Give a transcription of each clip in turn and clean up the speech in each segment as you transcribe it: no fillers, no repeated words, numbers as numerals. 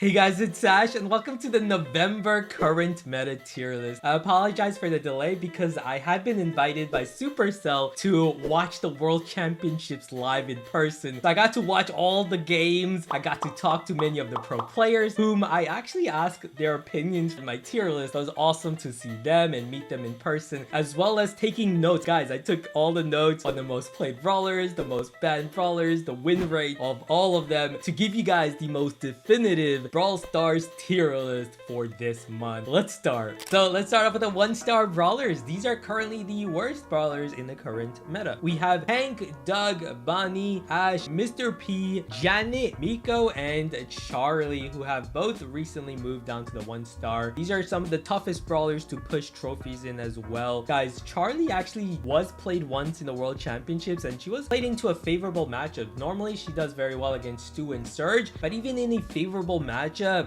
Hey guys, it's Ash and welcome to the November current meta tier list. I apologize for the delay because I had been invited by Supercell to watch the World Championships live in person. So I got to watch all the games. I got to talk to many of the pro players whom I actually asked their opinions for my tier list. It was awesome to see them and meet them in person, as well as taking notes. Guys, I took all the notes on the most played brawlers, the most banned brawlers, the win rate of all of them to give you guys the most definitive Brawl Stars tier list for this month. Let's start. So let's start off with the 1-star brawlers. These are currently the worst brawlers in the current meta. We have Hank, Doug, Bonnie, Ash, Mr. P, Janet, Miko, and Charlie, who have both recently moved down to the 1-star. These are some of the toughest brawlers to push trophies in as well. Guys, Charlie actually was played once in the World Championships and she was played into a favorable matchup. Normally she does very well against Stu and Surge, but even in a favorable matchup,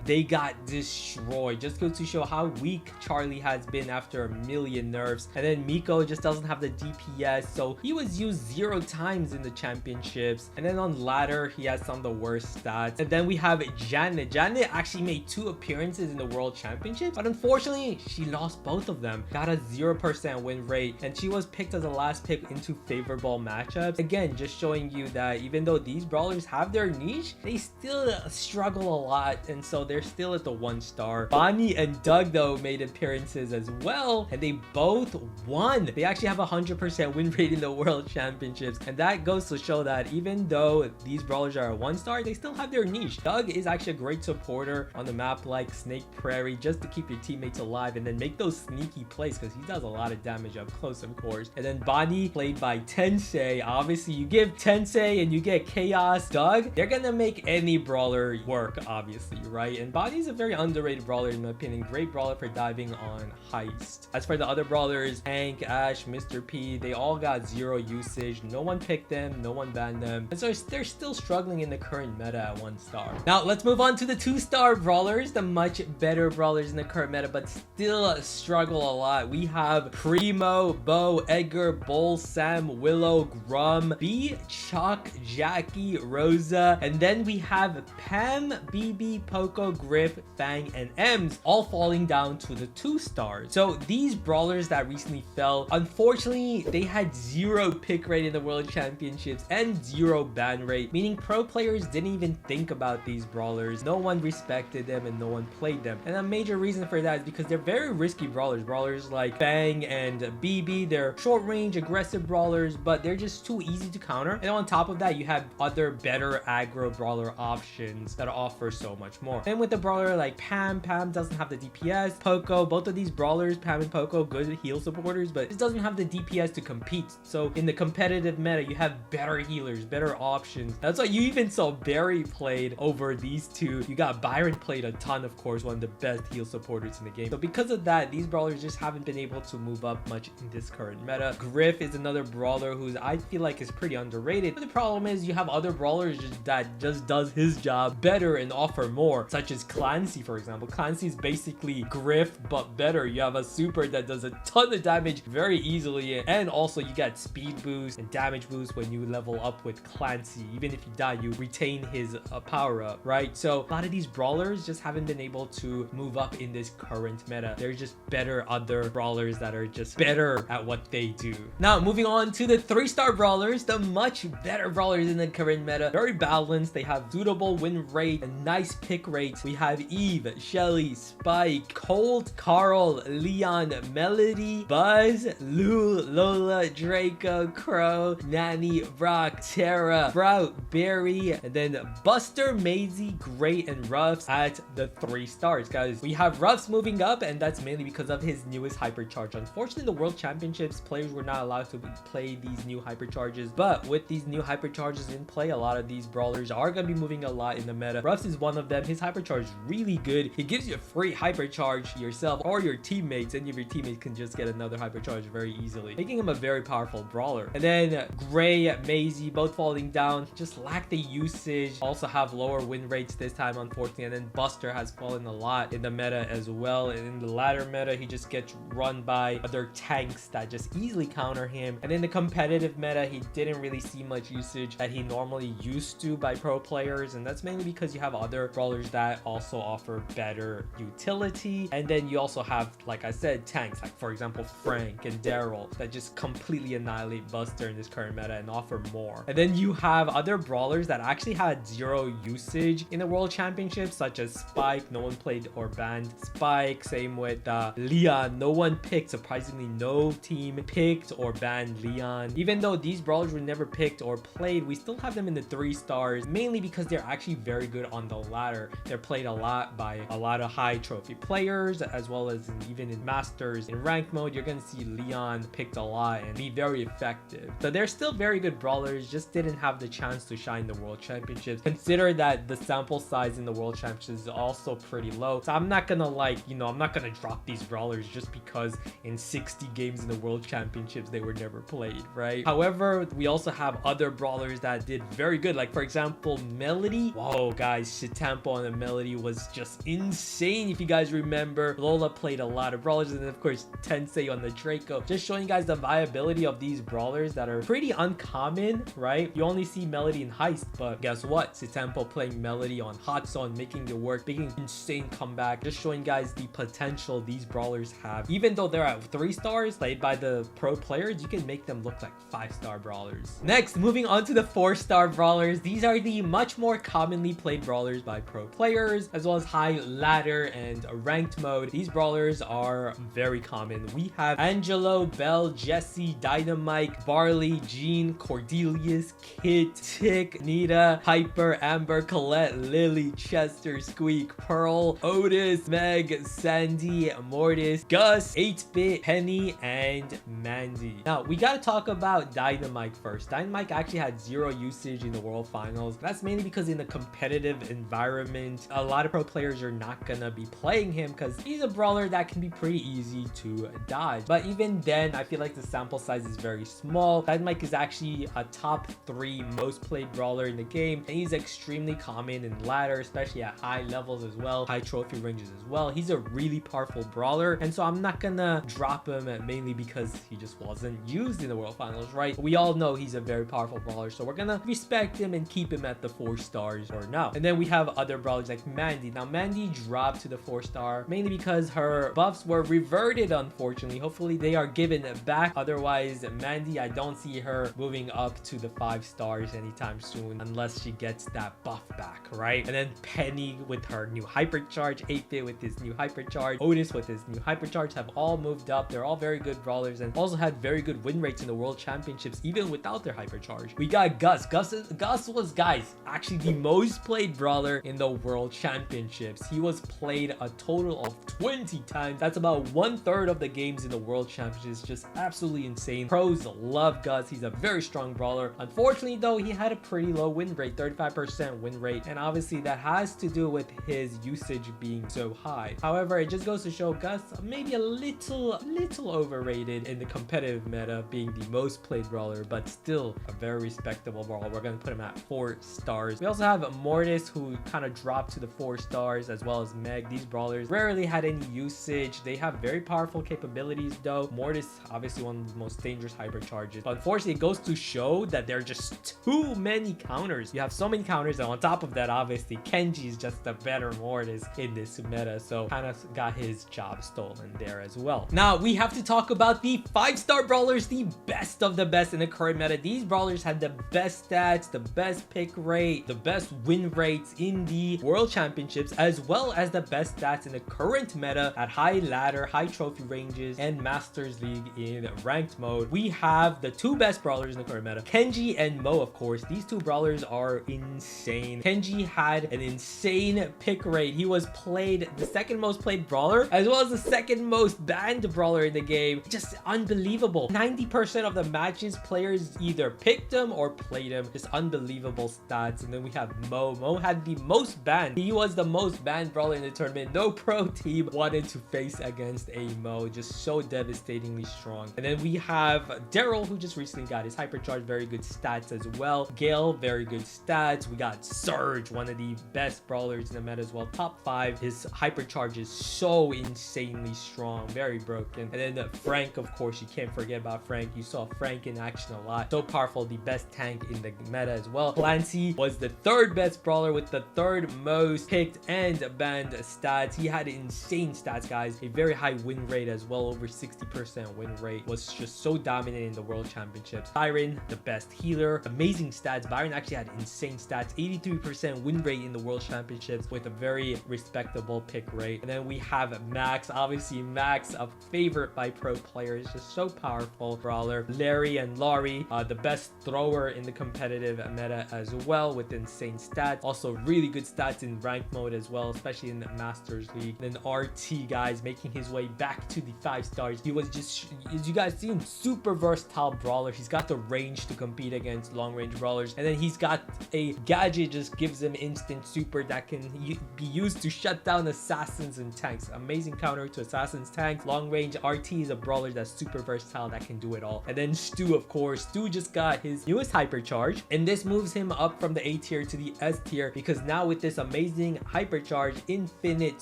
they got destroyed. Just goes to show how weak Charlie has been after a million nerfs. And then Miko just doesn't have the DPS, so he was used 0 times in the championships. And then on ladder, he has some of the worst stats. And then we have Janet. Janet actually made 2 appearances in the World Championships, but unfortunately, she lost both of them. Got a 0% win rate, and she was picked as the last pick into favorable matchups. Again, just showing you that even though these brawlers have their niche, they still struggle a lot, and so they're still at the 1-star. Bonnie and Doug though made appearances as well, and they both won. They actually have a 100% win rate in the World Championships, and that goes to show that even though these brawlers are a 1-star, they still have their niche. Doug is actually a great supporter on the map like Snake Prairie, just to keep your teammates alive and then make those sneaky plays, because he does a lot of damage up close, of course. And then Bonnie, played by Tensei. Obviously you give Tensei and you get Chaos Doug, they're gonna make any brawler work, obviously, right? And Bonnie's a very underrated brawler in my opinion. Great brawler for diving on heist. As for the other brawlers, Hank, Ash, Mr. P, they all got 0 usage. No one picked them, no one banned them, and so they're still struggling in the current meta at 1-star. Now let's move on to the 2-star brawlers, the much better brawlers in the current meta, but still struggle a lot. We have Primo, Bo, Edgar, Bull, Sam, Willow, Grum, B, Chuck, Jackie, Rosa, and then we have Pam, BB, Poco, Griff, Fang, and Ems, all falling down to the 2-stars. So these brawlers that recently fell, unfortunately, they had 0 pick rate in the World Championships and 0 ban rate, meaning pro players didn't even think about these brawlers. No one respected them and no one played them. And a major reason for that is because they're very risky brawlers. Brawlers like Fang and BB, they're short range, aggressive brawlers, but they're just too easy to counter. And on top of that, you have other better aggro brawler options that offer so much more. And with the brawler like Pam doesn't have the DPS. Poco, both of these brawlers, Pam and Poco, good heal supporters, but it doesn't have the DPS to compete. So in the competitive meta, you have better healers, better options. That's why you even saw Barry played over these two. You got Byron played a ton, of course, one of the best heal supporters in the game. So because of that, these brawlers just haven't been able to move up much in this current meta. Griff is another brawler who's I feel like is pretty underrated. But the problem is you have other brawlers that just does his job better and offer more, such as Clancy, for example. Clancy is basically Griff but better. You have a super that does a ton of damage very easily, and also you get speed boost and damage boost when you level up with Clancy. Even if you die, you retain his power up, right? So a lot of these brawlers just haven't been able to move up in this current meta. There's just better other brawlers that are just better at what they do. Now moving on to the 3-star brawlers, the much better brawlers in the current meta. Very balanced. They have suitable win rate and nice pick rates. We have Eve, Shelly, Spike, Colt, Carl, Leon, Melody, Buzz, Lou, Lola, Draco, Crow, Nanny, Brock, Tara, Sprout, Barry, and then Buster, Maisie, Great, and Ruffs at the 3 stars. Guys, we have Ruffs moving up, and that's mainly because of his newest hypercharge. Unfortunately, the World Championships players were not allowed to play these new hypercharges, but with these new hypercharges in play, a lot of these brawlers are going to be moving a lot in the meta. Ruffs is one of them. His hypercharge is really good. It gives you a free hypercharge yourself or your teammates. Any of your teammates can just get another hypercharge very easily, making him a very powerful brawler. And then Gray, Maisie, both falling down, just lack the usage, also have lower win rates this time, unfortunately. And then Buster has fallen a lot in the meta as well. And in the ladder meta, he just gets run by other tanks that just easily counter him. And in the competitive meta, he didn't really see much usage that he normally used to by pro players, and that's mainly because you have other brawlers that also offer better utility. And then you also have, like I said, tanks like, for example, Frank and Daryl that just completely annihilate Buster in this current meta and offer more. And then you have other brawlers that actually had zero usage in the World Championships, such as Spike. No one played or banned Spike. Same with Leon. No one picked, surprisingly, no team picked or banned Leon. Even though these brawlers were never picked or played, we still have them in the 3 stars, mainly because they're actually very good on the ladder. They're played a lot by a lot of high trophy players, as well as even in Masters. In ranked mode, you're going to see Leon picked a lot and be very effective. So they're still very good brawlers, just didn't have the chance to shine the World Championships. Consider that the sample size in the World Championships is also pretty low. So I'm not gonna I'm not gonna drop these brawlers just because in 60 games in the World Championships they were never played, right? However, we also have other brawlers that did very good. Like, for example, Melody. Whoa, guys, Shitampo on the Melody was just insane. If you guys remember, Lola played a lot of brawlers, and then of course Tensei on the Draco. Just showing you guys the viability of these brawlers that are pretty uncommon, right? You only see Melody in Heist, but guess what? Shitampo playing Melody on Hot Zone, making it work, making an insane comeback. Just showing guys the potential these brawlers have. Even though they're at 3 stars played by the pro players, you can make them look like 5-star brawlers. Next, moving on to the 4-star brawlers. These are the much more commonly played brawlers by pro players, as well as high ladder and ranked mode. These brawlers are very common. We have Angelo, Belle, Jesse, Dynamite, Barley, Jean, Cordelius, Kit, Tick, Nita, Hyper, Amber, Colette, Lily, Chester, Squeak, Pearl, Otis, Meg, Sandy, Mortis, Gus, 8-Bit, Penny, and Mandy. Now, we gotta talk about Dynamite first. Dynamite actually had zero usage in the World Finals. That's mainly because in a competitive environment, a lot of pro players are not gonna be playing him because he's a brawler that can be pretty easy to dodge. But even then, I feel like the sample size is very small. Dynamite is actually a top 3 most played brawler in the game, and he's extremely common in ladder, especially at high levels as well, high trophy ranges as well. He's a really powerful brawler, and so I'm not gonna drop him mainly because he just wasn't used in the World Finals, right? We all know he's a very powerful brawler, so we're gonna respect him and keep him at the 4 stars for now. And then we have other brawlers like Mandy. Now, Mandy dropped to the 4-star mainly because her buffs were reverted, unfortunately. Hopefully they are given back. Otherwise, Mandy, I don't see her moving up to the 5 stars anytime soon unless she gets that buff back, right? And then Penny with her new Hypercharge, 8-Bit with his new Hypercharge, Otis with his new Hypercharge have all moved up. They're all very good brawlers and also had very good win rates in the World Championships even without their Hypercharge. We got Gus. Gus was, guys, actually the most played brawler in the World Championships. He was played a total of 20 times. That's about 1/3 of the games in the World Championships. Just absolutely insane. Pros love Gus. He's a very strong brawler. Unfortunately, though, he had a pretty low win rate, 35% win rate, and obviously that has to do with his usage being so high. However, it just goes to show Gus maybe a little overrated in the competitive meta, being the most played brawler, but still a very respectable brawler. We're gonna put him at 4 stars. We also have Mortis, who kind of dropped to the 4 stars, as well as Meg. These brawlers rarely had any usage. They have very powerful capabilities though. Mortis, obviously one of the most dangerous Hypercharges, but unfortunately it goes to show that there are just too many counters. You have so many counters, and on top of that, obviously Kenji is just a better Mortis in this meta, so kind of got his job stolen there as well. Now we have to talk about the 5-star brawlers, the best of the best in the current meta. These brawlers had the best stats, the best pick rate, the best win rates in the World Championships, as well as the best stats in the current meta at high ladder, high trophy ranges, and Masters League in ranked mode. We have the 2 best brawlers in the current meta, Kenji and Mo, of course. These 2 brawlers are insane. Kenji had an insane pick rate. He was played the 2nd most played brawler, as well as the 2nd most banned brawler in the game. Just unbelievable. 90% of the matches, players either picked him or played him. Just unbelievable stats. And then we have Mo. Mo had the most banned. He was the most banned brawler in the tournament. No pro team wanted to face against a Mo. Just so devastatingly strong. And then we have Daryl, who just recently got his Hypercharge. Very good stats as well. Gale, very good stats. We got Surge, one of the best brawlers in the meta as well. Top 5. His Hypercharge is so insanely strong. Very broken. And then Frank, of course, you can't forget about Frank. You saw Frank in action a lot. So powerful. The best tank in the meta as well. Clancy was the 3rd best brawler with the 3rd third most picked and banned stats. He had insane stats, guys. A very high win rate as well, over 60% win rate. Was just so dominant in the World Championships. Byron, the best healer. Amazing stats. Byron actually had insane stats. 83% win rate in the World Championships with a very respectable pick rate. And then we have Max. Obviously, Max, a favorite by pro players. Just so powerful brawler. Larry and Laurie, the best thrower in the competitive meta as well with insane stats. Also really good stats in ranked mode as well, especially in the Masters League. Then RT, guys, making his way back to the 5 stars. He was just, as you guys seen, super versatile brawler. He's got the range to compete against long range brawlers, and then he's got a gadget just gives him instant super that can be used to shut down assassins and tanks. Amazing counter to assassins, tanks. Long range RT is a brawler that's super versatile that can do it all. And then Stu, of course. Stu just got his newest Hypercharge, and this moves him up from the A tier to the S tier, because now with this amazing Hypercharge, infinite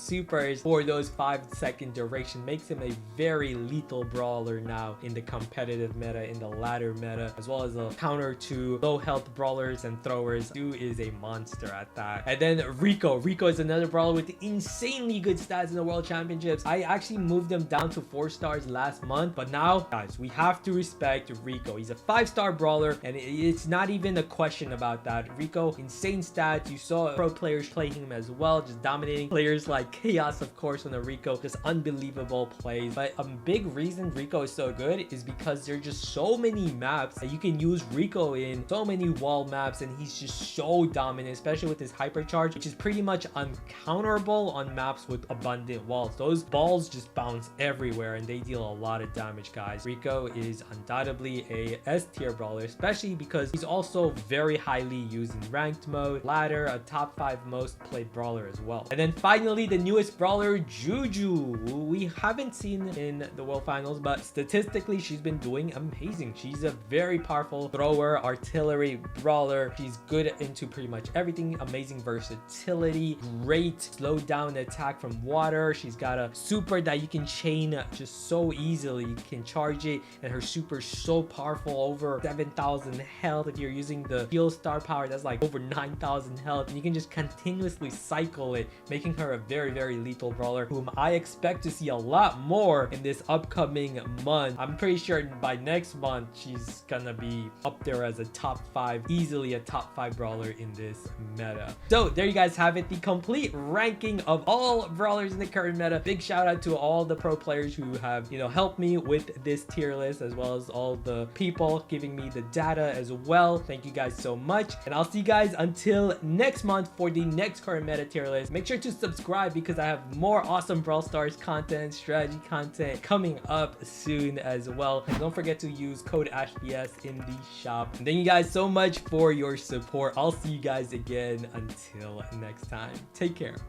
supers for those 5-second duration makes him a very lethal brawler now in the competitive meta, in the ladder meta, as well as a counter to low health brawlers and throwers. Stu is a monster at that. And then Rico is another brawler with insanely good stats in the World Championships. I actually moved him down to 4 stars last month, but now, guys, we have to respect Rico. He's a 5-star brawler, and it's not even a question about that. Rico, insane stats. You saw pro players playing him as well, just dominating players like Chaos, of course, on the Rico. Just unbelievable plays. But a big reason Rico is so good is because there are just so many maps that you can use Rico in, so many wall maps, and he's just so dominant, especially with his Hypercharge, which is pretty much uncounterable on maps with abundant walls. Those balls just bounce everywhere and they deal a lot of damage, guys. Rico is undoubtedly a S tier brawler, especially because he's also very highly used in ranked mode, ladder, a top 5 most played brawler as well. And then finally, the newest brawler, Juju, who we haven't seen in the World Finals, but statistically she's been doing amazing. She's a very powerful thrower, artillery brawler. She's good into pretty much everything. Amazing versatility, great slow down attack from water. She's got a super that you can chain just so easily. You can charge it, and her super is so powerful, over 7,000 health. If you're using the heal star power, that's like over 9,000 health, and you can just continuously cycle it, making her a very, very lethal brawler whom I expect to see a lot more in this upcoming month. I'm pretty sure by next month she's gonna be up there as a top 5, easily a top 5 brawler in this meta. So there you guys have it, the complete ranking of all brawlers in the current meta. Big shout out to all the pro players who have, you know, helped me with this tier list, as well as all the people giving me the data as well. Thank you guys so much, and I'll see you guys until next month for the next current meta tier list. Make sure to subscribe because I have more awesome Brawl Stars content, strategy content coming up soon as well. And don't forget to use code AshBS in the shop. And thank you guys so much for your support. I'll see you guys again until next time. Take care.